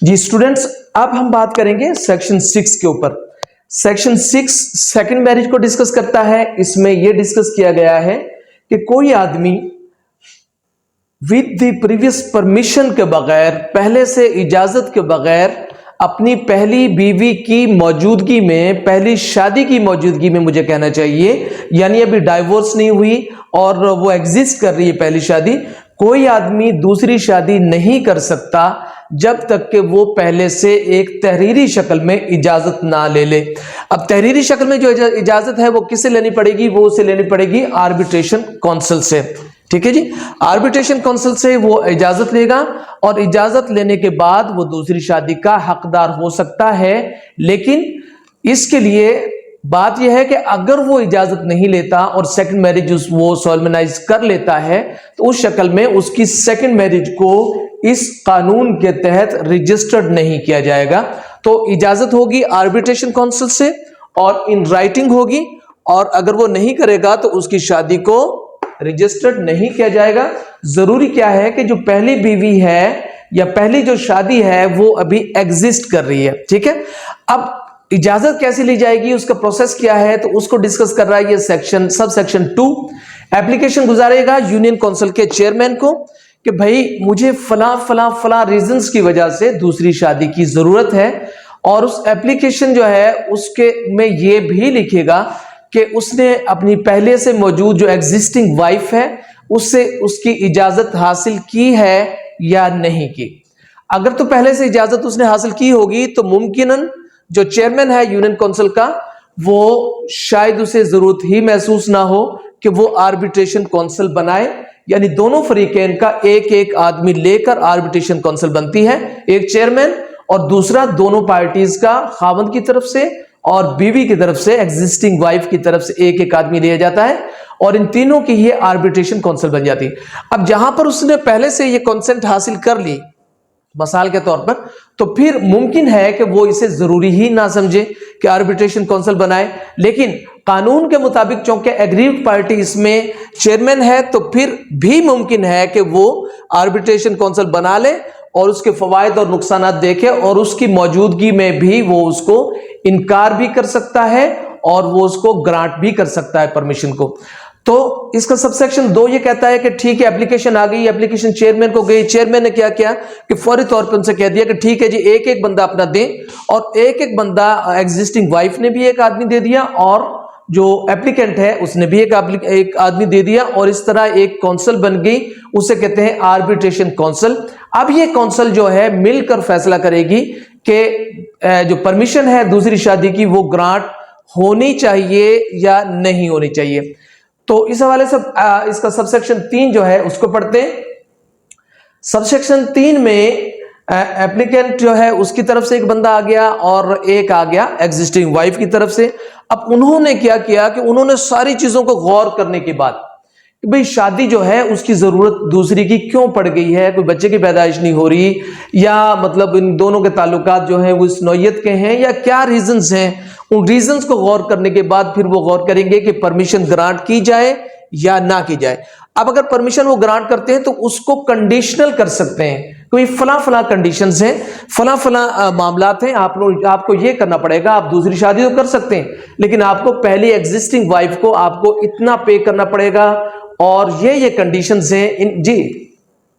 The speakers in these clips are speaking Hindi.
जी स्टूडेंट्स, अब हम बात करेंगे सेक्शन 6 के ऊपर। सेक्शन 6 सेकंड मैरिज को डिस्कस करता है। इसमें यह डिस्कस किया गया है कि कोई आदमी विद द प्रीवियस परमिशन के बगैर, पहले से इजाजत के बगैर अपनी पहली बीवी की मौजूदगी में, पहली शादी की मौजूदगी में मुझे कहना चाहिए, यानी अभी डाइवोर्स नहीं हुई और वो एग्जिस्ट कर रही है पहली शादी, कोई आदमी दूसरी शादी नहीं कर सकता जब तक कि वो पहले से एक तहरीरी शक्ल में इजाजत ना ले ले। अब तहरीरी शक्ल में जो इजाजत है वो किससे लेनी पड़ेगी? वो उसे लेनी पड़ेगी आर्बिट्रेशन काउंसिल से। ठीक है जी, आर्बिट्रेशन काउंसिल से वो इजाजत लेगा और इजाजत लेने के बाद वो दूसरी शादी का हकदार हो सकता है। लेकिन इसके लिए बात यह है कि अगर वो इजाजत नहीं लेता और सेकंड मैरिज वो सोलमनाइज कर लेता है तो उस शक्ल में उसकी सेकंड मैरिज को इस कानून के तहत रजिस्टर्ड नहीं किया जाएगा। तो इजाजत होगी आर्बिट्रेशन काउंसिल से और इन राइटिंग होगी, और अगर वो नहीं करेगा तो उसकी शादी को रजिस्टर्ड नहीं किया जाएगा। जरूरी क्या है कि जो पहली बीवी है या पहली जो शादी है वो अभी एग्जिस्ट कर रही है। ठीक है, अब इजाजत कैसे ली जाएगी, उसका प्रोसेस क्या है, तो उसको डिस्कस कर रहा है ये सेक्शन, सब सेक्शन 2। एप्लीकेशन गुजारेगा यूनियन काउंसिल के चेयरमैन को कि भाई मुझे फला फला फला रीजंस की वजह से दूसरी शादी की जरूरत है, और उस एप्लीकेशन जो है उसके में ये भी लिखेगा कि उसने अपनी पहले से मौजूद जो एग्जिस्टिंग वाइफ है उससे उसकी इजाजत हासिल की है या नहीं की। अगर तो पहले से इजाजत उसने हासिल की होगी तो मुमकिनन जो चेयरमैन है यूनियन काउंसिल का वो शायद उसे जरूरत ही महसूस ना हो कि वो आर्बिट्रेशन काउंसिल बनाए, यानी दोनों फरीकैन का एक एक आदमी लेकर आर्बिट्रेशन काउंसिल बनती है, एक चेयरमैन और दूसरा दोनों पार्टीज का खावंद की तरफ से और बीवी की तरफ से, एग्जिस्टिंग वाइफ की तरफ से एक एक आदमी लिया जाता है और इन तीनों की ये आर्बिट्रेशन काउंसिल बन जाती है। अब जहां पर उसने पहले से ये कंसेंट हासिल कर ली मसाल के तौर पर, तो फिर मुमकिन है कि वो इसे जरूरी ही ना समझे कि आर्बिट्रेशन काउंसिल बनाए। लेकिन कानून के मुताबिक चूंकि एग्रीव्ड पार्टी इसमें चेयरमैन है तो फिर भी मुमकिन है कि वो आर्बिट्रेशन काउंसिल बना ले और उसके फवायद और नुकसान देखे, और उसकी मौजूदगी में भी वो उसको इनकार भी कर सकता है और वो उसको ग्रांट भी कर सकता है परमिशन को। तो इसका सबसेक्शन 2 ये कहता है कि ठीक है, एप्लीकेशन आ गई, एप्लीकेशन चेयरमैन को गई, चेयरमैन ने क्या किया कि फौरी तौर पे उनसे कह दिया कि ठीक है जी, एक एक बंदा अपना दे, और एक एक बंदा एग्जिस्टिंग वाइफ ने भी एक आदमी दे दिया और जो एप्लीकेंट है उसने भी एक आदमी दे दिया, और इस तरह एक काउंसिल बन गई, उसे कहते हैं आर्बिट्रेशन काउंसिल। अब ये काउंसिल जो है मिलकर फैसला करेगी कि जो परमिशन है दूसरी शादी की वो ग्रांट होनी चाहिए या नहीं होनी चाहिए। तो इस हवाले से इसका सबसेक्शन 3 जो है उसको पढ़ते हैं। सबसेक्शन 3 में एप्लीकेंट जो है उसकी तरफ से एक बंदा आ गया और एक आ गया एग्जिस्टिंग वाइफ की तरफ से। अब उन्होंने क्या किया कि उन्होंने सारी चीजों को गौर करने के बाद कि भाई शादी जो है उसकी जरूरत दूसरी की क्यों पड़ गई है, कोई बच्चे की पैदाइश नहीं हो रही, या मतलब इन दोनों के ताल्लुकात जो हैं वो इस नौयत के हैं, या क्या रीजंस हैं। उन रीजंस को गौर करने के बाद फिर वो गौर करेंगे कि परमिशन ग्रांट की जाए या ना की जाए। अब अगर परमिशन वो ग्रांट करते हैं तो उसको कंडीशनल कर सकते हैं, कोई फला फला कंडीशंस हैं, फला फला मामलात हैं, आपको ये करना पड़ेगा। आप दूसरी शादी तो कर सकते हैं लेकिन आपको पहली एग्जिस्टिंग वाइफ को आपको इतना पे करना पड़ेगा, और ये कंडीशंस हैं।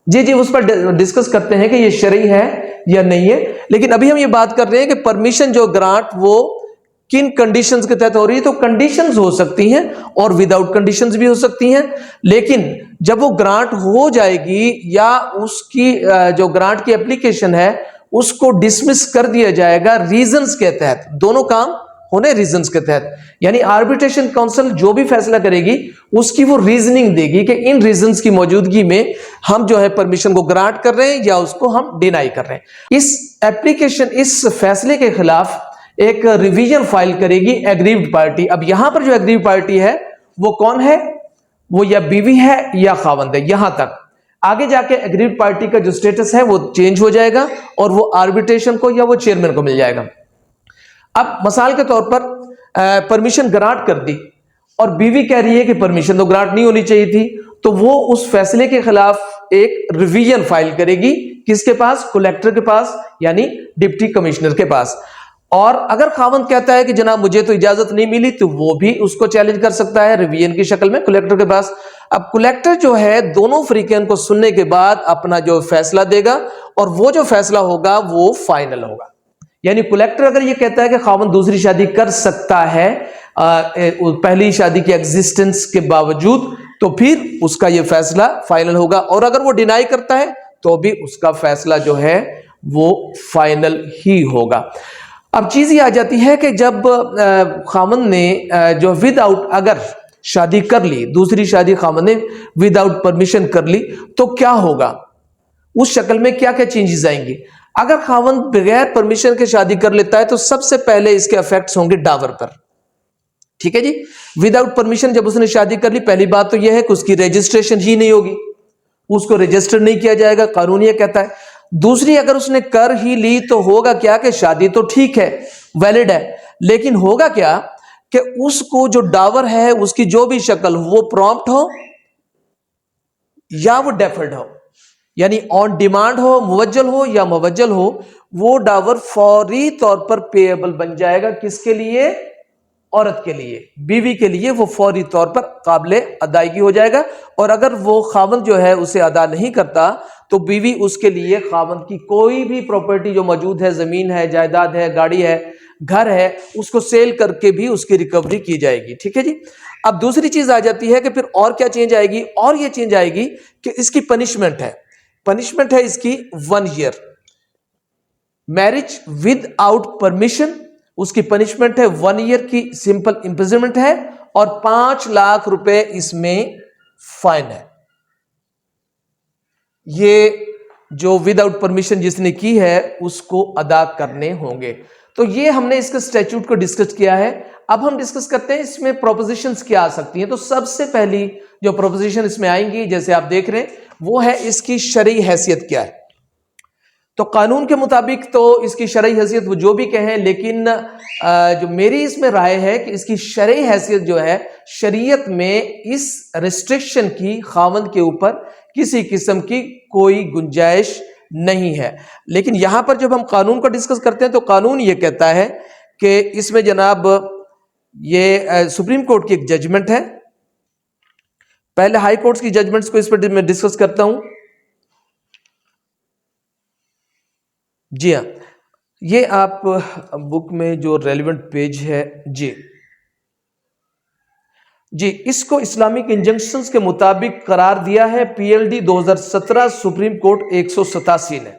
जी उस पर डिस्कस करते हैं कि ये शरई है या नहीं है। लेकिन अभी हम ये बात कर रहे हैं कि परमिशन जो ग्रांट वो किन कंडीशंस के तहत हो रही है। तो कंडीशंस हो सकती हैं और विदाउट कंडीशंस भी हो सकती हैं, लेकिन जब वो ग्रांट हो जाएगी या उसकी जो ग्रांट की एप्लीकेशन है उसको डिसमिस कर दिया जाएगा रीजंस के तहत, दोनों काम होने रीजंस के तहत। यानी आर्बिट्रेशन काउंसिल जो भी फैसला करेगी उसकी वो रीजनिंग देगी कि इन रीजंस की मौजूदगी में हम जो है परमिशन को ग्रांट कर रहे हैं या उसको हम डिनाई कर रहे हैं। इस एप्लीकेशन, इस फैसले के खिलाफ एक रिवीजन फाइल करेगी एग्रीव्ड पार्टी। अब यहां पर जो एग्रीव्ड पार्टी है वो कौन है? वो या बीवी है या खावंद है। यहां तक आगे जाके एग्रीव्ड पार्टी का जो स्टेटस है वो चेंज हो जाएगा और वो आर्बिट्रेशन को या वो चेयरमैन को मिल जाएगा। अब मिसाल के तौर पर परमिशन ग्रांट कर दी और बीवी कह रही है कि परमिशन तो ग्रांट नहीं होनी चाहिए थी, तो वो उस फैसले के खिलाफ एक रिवीजन फाइल करेगी किसके पास? कलेक्टर के पास, यानी डिप्टी कमिश्नर के पास। और अगर खावंद कहता है कि जनाब मुझे तो इजाजत नहीं मिली, तो वो भी उसको चैलेंज कर सकता है रिवीजन की शक्ल में कलेक्टर के पास। अब कलेक्टर जो है दोनों फरीकैन को सुनने के बाद अपना जो फैसला देगा, और वो जो फैसला होगा वो फाइनल होगा। यानी कलेक्टर अगर ये कहता है कि खावंद दूसरी शादी कर सकता है पहली शादी के एग्जिस्टेंस के बावजूद, तो फिर उसका ये फैसला फाइनल होगा। और अगर वो डिनाई करता है तो भी उसका फैसला जो है वो फाइनल ही होगा। अब चीज ये आ जाती है कि जब खामन ने जो विदाउट अगर शादी कर ली, दूसरी शादी खामन ने विदाउट परमिशन कर ली, तो क्या होगा, उस शक्ल में क्या क्या चेंजेस आएंगे। अगर खामन बगैर परमिशन के शादी कर लेता है तो सबसे पहले इसके इफेक्ट्स होंगे डावर पर। ठीक है जी, विदाउट परमिशन जब उसने शादी कर ली, पहली बात तो यह है कि उसकी रजिस्ट्रेशन ही नहीं होगी, उसको रजिस्टर नहीं किया जाएगा, कानून ये कहता है। दूसरी, अगर उसने कर ही ली तो होगा क्या कि शादी तो ठीक है, वैलिड है, लेकिन होगा क्या कि उसको जो डावर है उसकी जो भी शक्ल वो प्रॉम्प्ट हो या वो डेफर्ड हो, यानी ऑन डिमांड हो, मुवज्जल हो या मुवज्जल हो, वो डावर फौरी तौर पर पेएबल बन जाएगा। किसके लिए? औरत के लिए, बीवी के लिए वो फौरी तौर पर काबिले अदायगी हो जाएगा। और अगर वो खावंद जो है उसे अदा नहीं करता तो बीवी उसके लिए खावंद की कोई भी प्रॉपर्टी जो मौजूद है, जमीन है, जायदाद है, गाड़ी है, घर है, उसको सेल करके भी उसकी रिकवरी की जाएगी। ठीक है जी। अब दूसरी चीज आ जाती है कि फिर और क्या चेंज आएगी, और ये चेंज आएगी कि इसकी पनिशमेंट है, पनिशमेंट है इसकी 1 year. Marriage with out permission, उसकी पनिशमेंट है 1 ईयर की सिंपल इंप्रिजनमेंट है, और 5 लाख रुपए इसमें फाइन है। ये जो विदाउट परमिशन जिसने की है उसको अदा करने होंगे। तो ये हमने इसके स्टैट्यूट को डिस्कस किया है। अब हम डिस्कस करते हैं इसमें प्रोपोजिशंस क्या आ सकती हैं। तो सबसे पहली जो प्रोपोजिशन इसमें आएंगी, जैसे आप देख रहे हैं, वो है इसकी शरई हैसियत क्या है। तो कानून के मुताबिक तो इसकी शरई हैसियत वो जो भी कहें, लेकिन जो मेरी इसमें राय है कि इसकी शरई हैसियत जो है, शरीयत में इस रिस्ट्रिक्शन की खावंद के ऊपर किसी किस्म की कोई गुंजाइश नहीं है। लेकिन यहां पर जब हम कानून को डिस्कस करते हैं तो कानून ये कहता है कि इसमें जनाब ये सुप्रीम कोर्ट की एक जजमेंट है। पहले हाई कोर्ट की जजमेंट्स को इस पर मैं डिस्कस करता हूं। जी हाँ, ये आप बुक में जो रेलिवेंट पेज है जी, इसको इस्लामिक इंजंक्शंस के मुताबिक करार दिया है पीएलडी 2017 सुप्रीम कोर्ट 187 ने।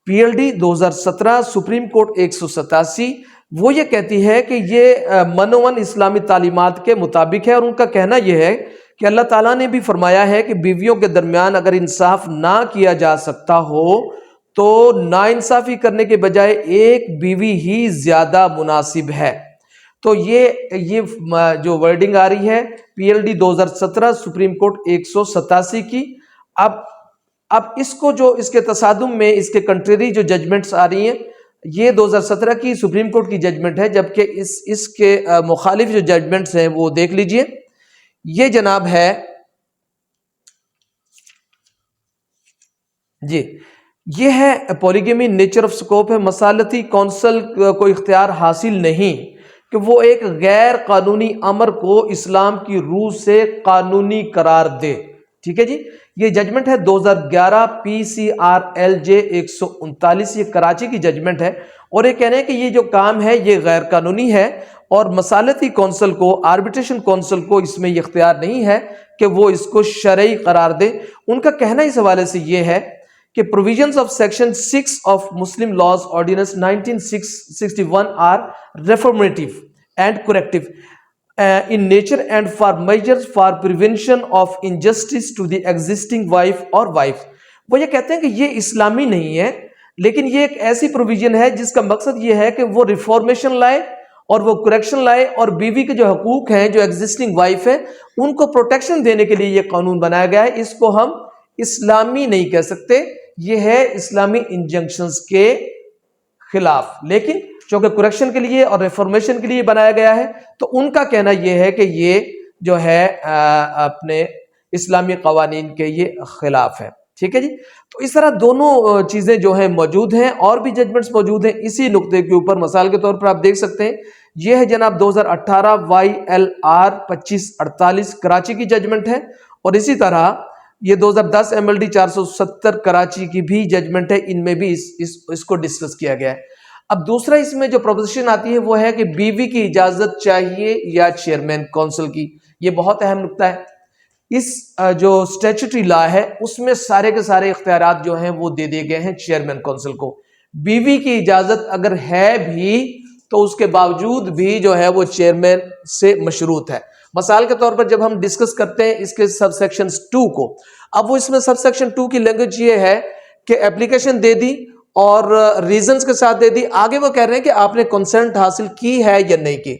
पीएलडी 2017 सुप्रीम कोर्ट 187 वो ये कहती है कि ये मनोवन इस्लामी तालीमात के मुताबिक है, और उनका कहना यह है कि अल्लाह ताला ने भी फरमाया है कि बीवियों के दरमियान अगर इंसाफ ना किया जा सकता हो तो नाइंसाफी करने के बजाय एक बीवी ही ज्यादा मुनासिब है। तो ये जो वर्डिंग आ रही है पीएलडी 2017 सुप्रीम कोर्ट 187 की। अब इसको जो इसके तसादुम में इसके कंट्रेरी जो जजमेंट्स आ रही हैं, ये 2017 की सुप्रीम कोर्ट की जजमेंट है, जबकि इसके मुखालिफ जो जजमेंट्स हैं वो देख लीजिए। ये जनाब है जी, ये है पॉलीगेमी नेचर ऑफ स्कोप है। मसालती कौंसल को इख्तियार हासिल नहीं कि वो एक गैर कानूनी अमर को इस्लाम की रूह से कानूनी करार दे। ठीक है जी, ये जजमेंट है 2011 PCRLJ 139, ये कराची की जजमेंट है। और ये कह रहे हैं कि ये जो काम है ये गैर कानूनी है, और मसालती कौंसल को, आर्बिट्रेशन कौंसल को इसमें ये इख्तियार नहीं है कि वो इसको शरई करार दे। उनका कहना इस हवाले से ये है कि provisions of section 6 of Muslim laws ordinance 1961 are reformative and corrective in nature and for measures for prevention of injustice to the existing wife और वाइफ। वो ये कहते हैं कि ये इस्लामी नहीं है, लेकिन ये एक ऐसी प्रोविजन है जिसका मकसद ये है कि वो रिफॉर्मेशन लाए और वो करेक्शन लाए, और बीवी के जो हकूक हैं, जो एग्जिस्टिंग वाइफ है, उनको प्रोटेक्शन देने के लिए ये कानून बनाया गया है। इसको हम इस्लामी नहीं कह सकते, ये है इस्लामी इंजंक्शंस के खिलाफ। लेकिन चूंकि करेक्शन के लिए और रिफॉर्मेशन के लिए बनाया गया है, तो उनका कहना यह है कि ये जो है अपने इस्लामी कवानीन के ये खिलाफ है। ठीक है जी। तो इस तरह दोनों चीजें जो है मौजूद हैं, और भी जजमेंट्स मौजूद हैं इसी नुक्ते के ऊपर। मिसाल के तौर पर आप देख सकते हैं, यह है जनाब 2018 YLR 2548 कराची की जजमेंट है, और इसी तरह ये 2010 MLD 470 कराची की भी जजमेंट है। इनमें भी इसको डिस्कस किया गया है। अब दूसरा इसमें जो प्रोपोजिशन आती है वो है कि बीवी की इजाजत चाहिए या चेयरमैन काउंसिल की। ये बहुत अहम नुक्ता है। इस जो स्टैट्यूटरी लॉ है उसमें सारे के सारे इख्तियारात जो हैं वो दे दिए गए हैं चेयरमैन काउंसिल को। बीवी की इजाजत अगर है भी तो उसके बावजूद भी जो है वो चेयरमैन से मशरूत है। मिसाल के तौर पर जब हम डिस्कस करते हैं इसके सबसेक्शन 2 को, अब वो इसमें सबसेक्शन 2 की लैंग्वेज ये है कि एप्लीकेशन दे दी और रीजंस के साथ दे दी। आगे वो कह रहे हैं कि आपने कंसेंट हासिल की है या नहीं की।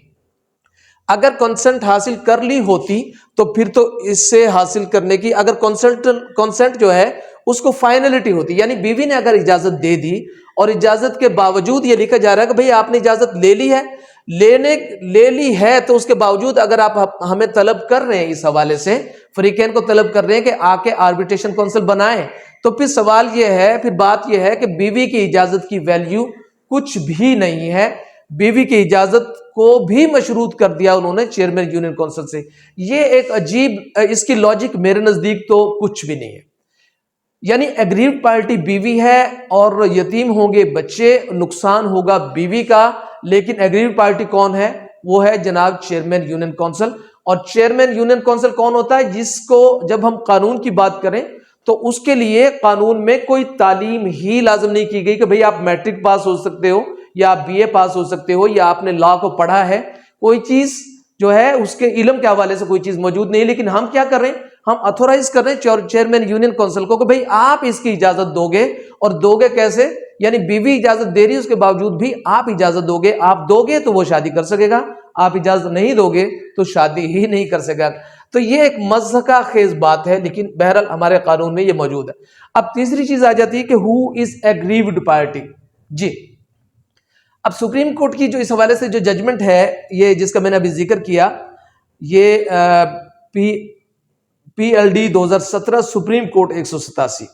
अगर कंसेंट हासिल कर ली होती तो फिर तो इससे हासिल करने की, अगर कंसेंट जो है उसको फाइनलिटी होती, यानी बीवी ने अगर इजाजत दे दी और इजाजत के बावजूद ये लिखा जा रहा है कि भाई आपने इजाजत ले ली है, ले ली है, तो उसके बावजूद अगर आप हमें तलब कर रहे हैं, इस हवाले से फ्रीकैन को तलब कर रहे हैं कि आके आर्बिट्रेशन काउंसिल बनाए, तो फिर सवाल यह है, फिर बात यह है कि बीवी की इजाजत की वैल्यू कुछ भी नहीं है। बीवी की इजाजत को भी मशरूत कर दिया उन्होंने चेयरमैन यूनियन काउंसिल से। ये एक अजीब, इसकी लॉजिक मेरे नजदीक तो कुछ भी नहीं है। यानी एग्रीव्ड पार्टी बीवी है और यतीम होंगे बच्चे, नुकसान होगा बीवी का, लेकिन एग्रीव्ड पार्टी कौन है? वो है जनाब चेयरमैन यूनियन काउंसिल। और चेयरमैन यूनियन काउंसिल कौन होता है? जिसको जब हम कानून की बात करें तो उसके लिए कानून में कोई तालीम ही लाजम नहीं की गई कि भाई आप मैट्रिक पास हो सकते हो या आप BA पास हो सकते हो या आपने लॉ को पढ़ा है। कोई चीज जो है उसके इल्म के हवाले से कोई चीज मौजूद नहीं। लेकिन हम क्या कर रहे हैं? हम अथोराइज कर रहे हैं चेयरमैन यूनियन काउंसिल को कि भाई आप इसकी इजाजत दोगे। और दोगे कैसे? यानी बीवी इजाजत दे रही है, उसके बावजूद भी आप इजाजत दोगे। आप दोगे तो वो शादी कर सकेगा, आप इजाजत नहीं दोगे तो शादी ही नहीं कर सकेगा। तो ये एक मज़हका खेज बात है, लेकिन बहरहाल हमारे कानून में ये मौजूद है। अब तीसरी चीज आ जाती है कि हु इज एग्रीव्ड पार्टी। जी, अब सुप्रीम कोर्ट की जो इस हवाले से जो जजमेंट है, ये जिसका मैंने अभी जिक्र किया, ये PLD 2017 सुप्रीम कोर्ट 187,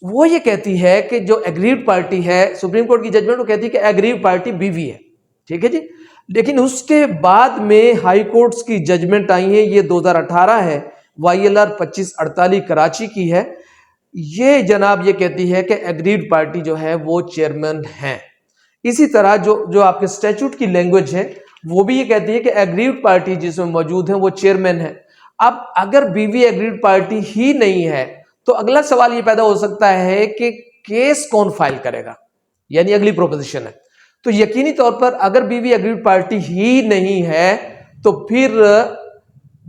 वो ये कहती है कि जो एग्रीव्ड पार्टी है, सुप्रीम कोर्ट की जजमेंट वो कहती है कि एग्रीव्ड पार्टी बीवी है। ठीक है जी। लेकिन उसके बाद में हाई कोर्ट्स की जजमेंट आई है, ये 2018 है, YLR 2548 कराची की है। ये जनाब ये कहती है कि एग्रीव्ड पार्टी जो है वो चेयरमैन है। इसी तरह जो आपके स्टैट्यूट की लैंग्वेज है वो भी ये कहती है कि एग्रीव्ड पार्टी जिसमें मौजूद है वो चेयरमैन है। अब अगर बीवी एग्रीव्ड पार्टी ही नहीं है तो अगला सवाल ये पैदा हो सकता है कि केस कौन फाइल करेगा, यानी अगली प्रोपोजिशन है। तो यकीनी तौर पर अगर बीवी एग्रीव्ड पार्टी ही नहीं है तो फिर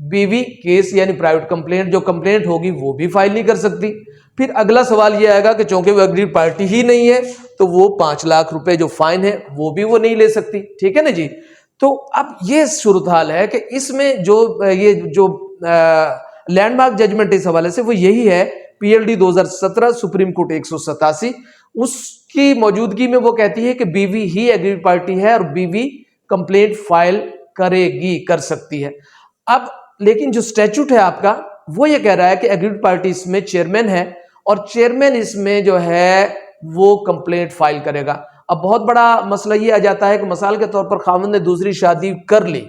बीवी केस यानी प्राइवेट कंप्लेंट, जो कंप्लेंट होगी वो भी फाइल नहीं कर सकती। फिर अगला सवाल ये आएगा कि चूंकि वो एग्रीव्ड पार्टी ही नहीं है तो वो 5 लाख रुपए जो फाइन है वो भी वो नहीं ले सकती। ठीक है ना जी। तो अब ये सूरत हाल है कि इसमें जो लैंडमार्क जजमेंट इस हवाले से वो यही है, PLD 2017 सुप्रीम कोर्ट 187, उसकी मौजूदगी में वो कहती है कि बीवी ही एग्रीव्ड पार्टी है और बीवी कंप्लेंट फाइल करेगी, कर सकती है। अब लेकिन जो स्टैट्यूट है आपका वो ये कह रहा है कि एग्रीव्ड पार्टी इसमें चेयरमैन है और चेयरमैन इसमें जो है वो कंप्लेंट फाइल करेगा। अब बहुत बड़ा मसला ये आ जाता है कि मिसाल के तौर पर खाविंद ने दूसरी शादी कर ली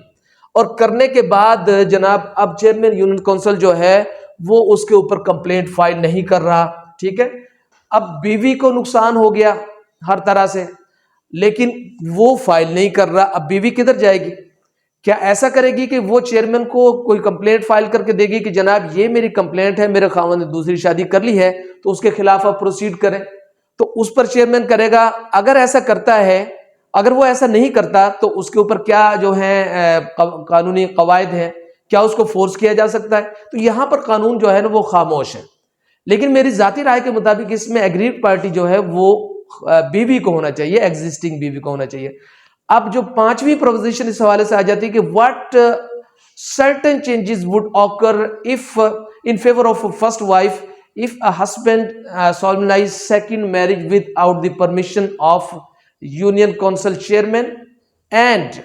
और करने के बाद जनाब अब चेयरमैन यूनियन काउंसिल जो है वो उसके ऊपर कंप्लेंट फाइल नहीं कर रहा। ठीक है। अब बीवी को नुकसान हो गया हर तरह से, लेकिन वो फाइल नहीं कर रहा। अब बीवी किधर जाएगी? क्या ऐसा करेगी कि वो चेयरमैन को कोई कंप्लेंट फाइल करके देगी कि जनाब ये मेरी कंप्लेंट है, मेरे खाविंद ने दूसरी शादी कर ली है तो उसके खिलाफ आप प्रोसीड करें? तो उस पर चेयरमैन करेगा। अगर ऐसा करता है, अगर वो ऐसा नहीं करता तो उसके ऊपर क्या जो है कानूनी कवायद है, क्या उसको फोर्स किया जा सकता है? तो यहां पर कानून जो है ना वो खामोश है। लेकिन मेरी जाती राय के मुताबिक इसमें एग्रीव्ड पार्टी जो है वो बीवी को होना चाहिए, एग्जिस्टिंग बीवी को होना चाहिए। अब जो 5वीं प्रोपोजिशन इस हवाले से आ जाती है कि what certain changes would occur if in favour of first wife if a husband solemnize second marriage without the permission of union council chairman and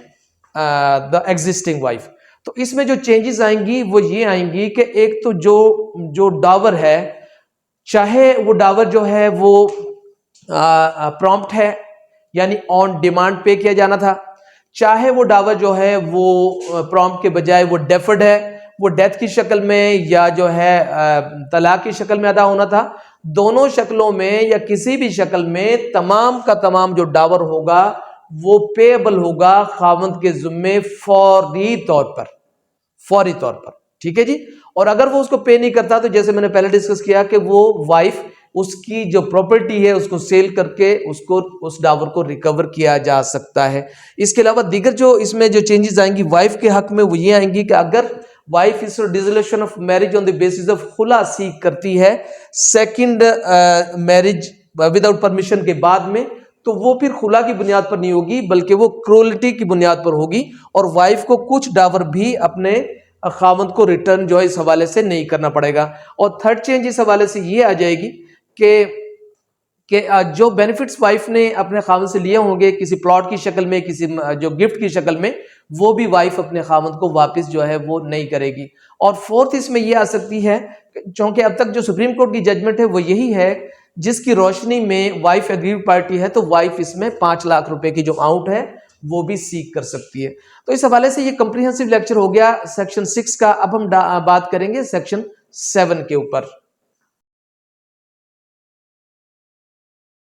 the existing wife। तो इसमें जो चेंजेस आएंगी वो ये आएंगी कि एक तो जो डावर है चाहे वो डावर जो है वो प्रॉम्प्ट है यानी ऑन डिमांड पे किया जाना था, चाहे वो डावर जो है वो प्रॉम्प्ट के बजाय वो डेफर्ड है, वो डेथ की शक्ल में या जो है तलाक की शक्ल में अदा होना था। दोनों शक्लों में या किसी भी शक्ल में तमाम का तमाम जो डावर होगा वो पेएबल होगा खावंद के जुम्मे फौरी तौर पर। ठीक है जी। और अगर वो उसको पे नहीं करता तो जैसे मैंने पहले डिस्कस किया कि वो वाइफ उसकी जो प्रॉपर्टी है उसको सेल करके उसको उस डावर को रिकवर किया जा सकता है। इसके अलावा दीगर जो इसमें जो चेंजेस आएंगी वाइफ के हक में वो ये आएंगी कि अगर वाइफ इस dissolution of marriage on the basis of खुला सीख करती है सेकंड मैरिज विदाउट परमिशन के बाद में, तो वो फिर खुला की बुनियाद पर नहीं होगी बल्कि वो क्रूअल्टी की बुनियाद पर होगी और वाइफ को कुछ डावर भी अपने खावंद को रिटर्न जो है इस हवाले से नहीं करना पड़ेगा। और थर्ड चेंज इस हवाले से ये आ जाएगी कि जो बेनिफिट्स वाइफ ने अपने खावंद से लिए होंगे किसी प्लॉट की शक्ल में, किसी जो गिफ्ट की शक्ल में, वो भी वाइफ अपने खावंद को वापस जो है वो नहीं करेगी। और फोर्थ इसमें ये आ सकती है क्योंकि अब तक जो सुप्रीम कोर्ट की जजमेंट है वो यही है जिसकी रोशनी में वाइफ एग्रीड पार्टी है तो वाइफ इसमें 5 लाख रुपए की जो अमाउंट है वो भी सीख कर सकती है। तो इस हवाले से ये कंप्रिहेंसिव लेक्चर हो गया सेक्शन 6 का। अब हम बात करेंगे सेक्शन 7 के ऊपर।